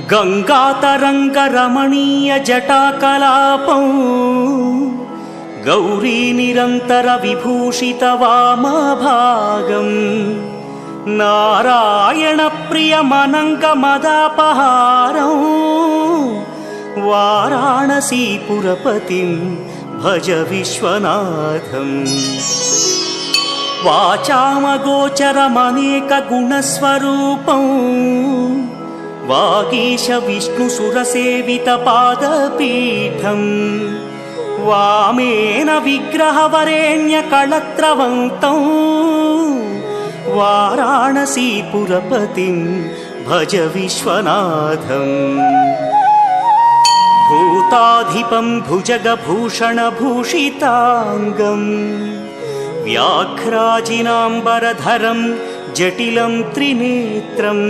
गङ्गातरङ्गरमणीयजटाकलापं गौरीनिरन्तरविभूषितवामभागम् नारायणप्रियमनङ्गमदापहारं वाराणसीपुरपतिं भज विश्वनाथम्। वाचामगोचरमनेकगुणस्वरूपं वागीश विष्णुसुरसेवितपादपीठम् वामेन विग्रहवरेण्यकळत्रवन्तं वाराणसीपुरपतिं भज विश्वनाथम्। भूताधिपं भुजगभूषणभूषिताङ्गं व्याघ्राजिनाम्बरधरं जटिलं त्रिनेत्रम्